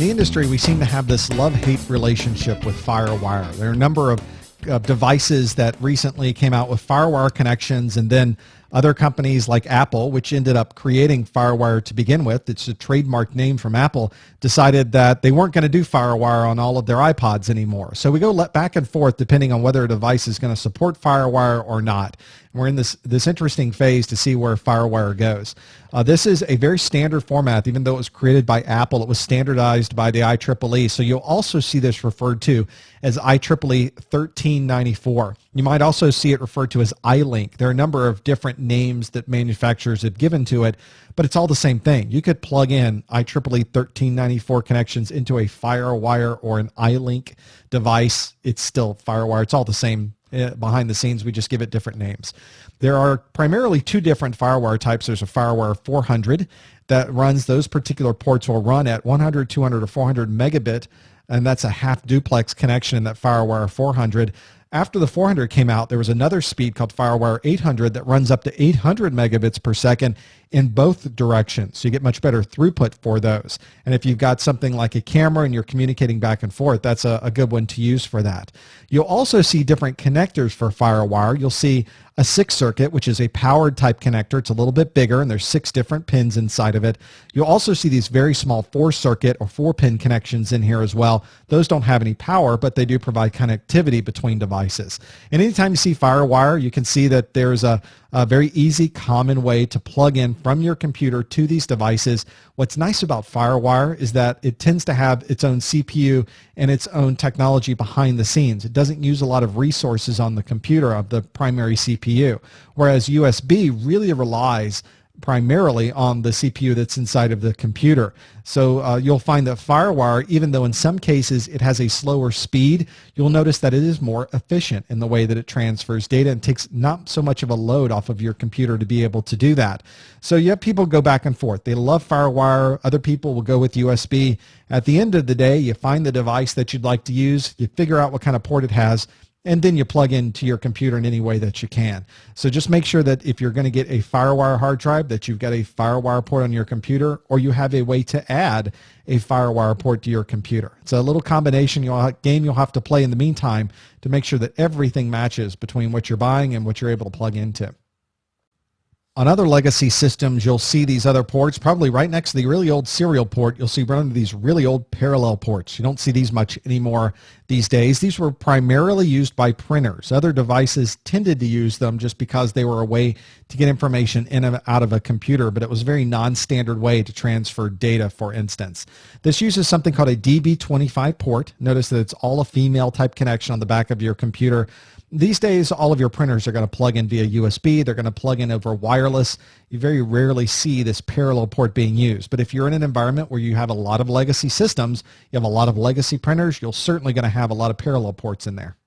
the industry, we seem to have this love-hate relationship with FireWire. There are a number of devices that recently came out with FireWire connections, and then other companies like Apple, which ended up creating FireWire to begin with, it's a trademark name from Apple, decided that they weren't going to do FireWire on all of their iPods anymore. So we go back and forth depending on whether a device is going to support FireWire or not. We're in this interesting phase to see where FireWire goes. This is a very standard format. Even though it was created by Apple, it was standardized by the IEEE. So you'll also see this referred to as IEEE 1394. You might also see it referred to as iLink. There are a number of different names that manufacturers have given to it, but it's all the same thing. You could plug in IEEE 1394 connections into a FireWire or an iLink device. It's still FireWire. It's all the same. Behind the scenes, we just give it different names. There are primarily two different FireWire types. There's a FireWire 400 that runs, those particular ports will run at 100, 200, or 400 megabit, and that's a half duplex connection in that FireWire 400. After the 400 came out, there was another speed called FireWire 800 that runs up to 800 megabits per second in both directions. So you get much better throughput for those. And if you've got something like a camera and you're communicating back and forth, that's a good one to use for that. You'll also see different connectors for FireWire. You'll see a 6-circuit, which is a powered type connector. It's a little bit bigger, and there's 6 different pins inside of it. You'll also see these very small 4-circuit or 4-pin connections in here as well. Those don't have any power, but they do provide connectivity between devices. And anytime you see FireWire, you can see that there's a very easy, common way to plug in from your computer to these devices. What's nice about FireWire is that it tends to have its own CPU and its own technology behind the scenes. It doesn't use a lot of resources on the computer of the primary CPU, whereas USB really relies primarily on the CPU that's inside of the computer. So you'll find that FireWire, even though in some cases it has a slower speed, you'll notice that it is more efficient in the way that it transfers data and takes not so much of a load off of your computer to be able to do that. So you have people go back and forth. They love FireWire. Other people will go with USB. At the end of the day, you find the device that you'd like to use, you figure out what kind of port it has, and then you plug into your computer in any way that you can. So just make sure that if you're going to get a FireWire hard drive, that you've got a FireWire port on your computer, or you have a way to add a FireWire port to your computer. It's a little combination game you'll have to play in the meantime to make sure that everything matches between what you're buying and what you're able to plug into. On other legacy systems, you'll see these other ports, probably right next to the really old serial port. You'll see one of these really old parallel ports. You don't see these much anymore these days. These were primarily used by printers. Other devices tended to use them just because they were a way to get information in and out of a computer, but it was a very non-standard way to transfer data, for instance. This uses something called a DB25 port. Notice that it's all a female type connection on the back of your computer. These days, all of your printers are going to plug in via USB. They're going to plug in over wireless. You very rarely see this parallel port being used. But if you're in an environment where you have a lot of legacy systems, you have a lot of legacy printers, you're certainly going to have a lot of parallel ports in there.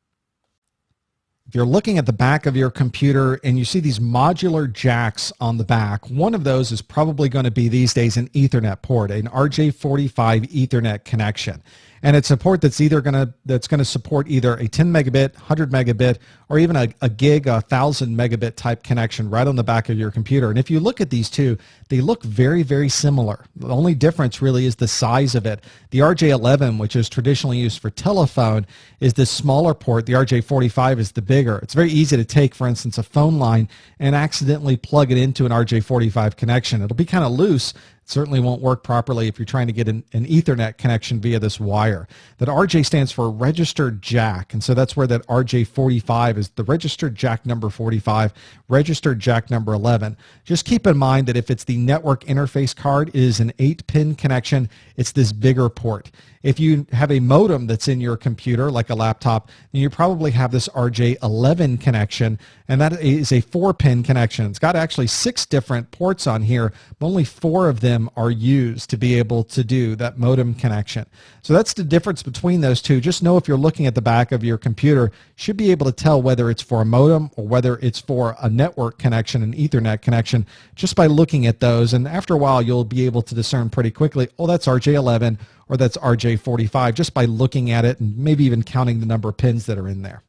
If you're looking at the back of your computer and you see these modular jacks on the back, one of those is probably going to be these days an Ethernet port, an RJ45 Ethernet connection. And it's a port that's going to support either a 10 megabit, 100 megabit, or even a gig, 1,000 megabit type connection right on the back of your computer. And if you look at these two, they look very, very similar. The only difference really is the size of it. The RJ11, which is traditionally used for telephone, is this smaller port. The RJ45 is the bigger. It's very easy to take, for instance, a phone line and accidentally plug it into an RJ45 connection. It'll be kind of loose. It certainly won't work properly if you're trying to get an Ethernet connection via this wire. That RJ stands for registered jack, and so that's where that RJ45 is, the registered jack number 45, registered jack number 11. Just keep in mind that if it's the network interface card, it is an 8-pin connection. It's this bigger port. If you have a modem that's in your computer, like a laptop, then you probably have this RJ11 connection, and that is a 4-pin connection. It's got actually 6 different ports on here, but only 4 of them are used to be able to do that modem connection. So that's the difference between those two. Just know if you're looking at the back of your computer, you should be able to tell whether it's for a modem or whether it's for a network connection, an Ethernet connection, just by looking at those. And after a while, you'll be able to discern pretty quickly, oh, that's RJ11 or that's RJ45, just by looking at it and maybe even counting the number of pins that are in there.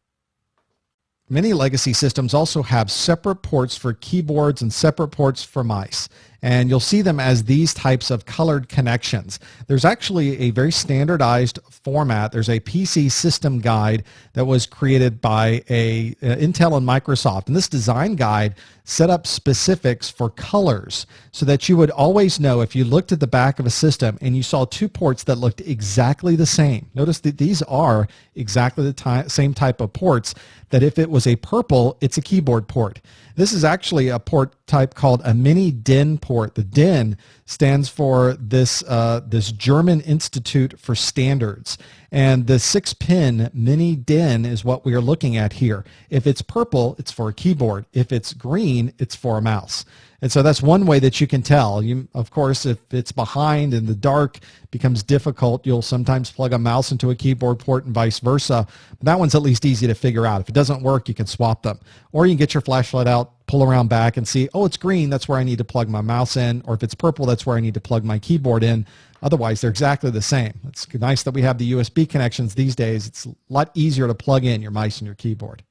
Many legacy systems also have separate ports for keyboards and separate ports for mice. and you'll see them as these types of colored connections. There's actually a very standardized format. There's a PC system guide that was created by Intel and Microsoft, and this design guide set up specifics for colors so that you would always know if you looked at the back of a system and you saw two ports that looked exactly the same. Notice that these are exactly the same type of ports, that if it was a purple, it's a keyboard port. This is actually a port type called a mini DIN port. The DIN stands for this German Institute for Standards. And the 6-pin mini DIN is what we are looking at here. If it's purple, it's for a keyboard. If it's green, it's for a mouse. And so that's one way that you can tell. Of course, if it's behind in the dark, it becomes difficult. You'll sometimes plug a mouse into a keyboard port and vice versa. But that one's at least easy to figure out. If it doesn't work, you can swap them. Or you can get your flashlight out, pull around back and see, oh, it's green, that's where I need to plug my mouse in. Or if it's purple, that's where I need to plug my keyboard in. Otherwise, they're exactly the same. It's nice that we have the USB connections these days. It's a lot easier to plug in your mice and your keyboard.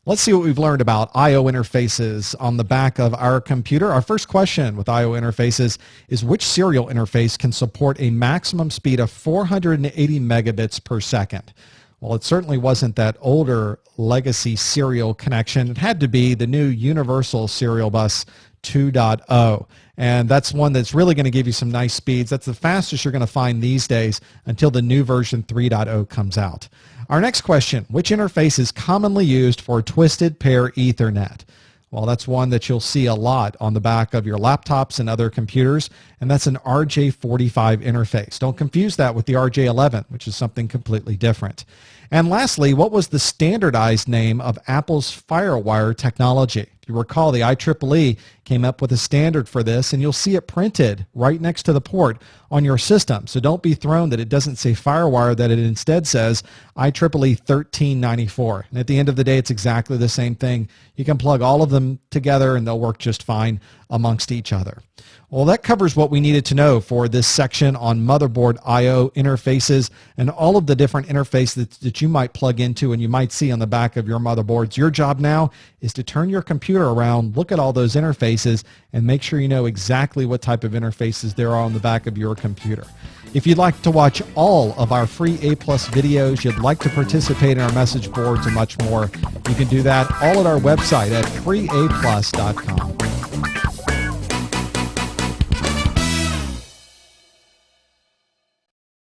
Let's see what we've learned about I/O interfaces on the back of our computer. Our first question with I/O interfaces is, which serial interface can support a maximum speed of 480 megabits per second? Well, it certainly wasn't that older legacy serial connection. It had to be the new Universal Serial Bus 2.0. And that's one that's really going to give you some nice speeds. That's the fastest you're going to find these days until the new version 3.0 comes out. Our next question, which interface is commonly used for twisted pair Ethernet? Well, that's one that you'll see a lot on the back of your laptops and other computers, and that's an RJ45 interface. Don't confuse that with the RJ11, which is something completely different. And lastly, what was the standardized name of Apple's FireWire technology? If you recall, the IEEE came up with a standard for this, and you'll see it printed right next to the port on your system. So don't be thrown that it doesn't say FireWire, that it instead says IEEE 1394. And at the end of the day, it's exactly the same thing. You can plug all of them together and they'll work just fine amongst each other. Well, that covers what we needed to know for this section on motherboard I/O interfaces and all of the different interfaces that you might plug into and you might see on the back of your motherboards. Your job now is to turn your computer around, look at all those interfaces, and make sure you know exactly what type of interfaces there are on the back of your computer. If you'd like to watch all of our free A+ videos, you'd like to participate in our message boards and much more, you can do that all at our website at freeaplus.com.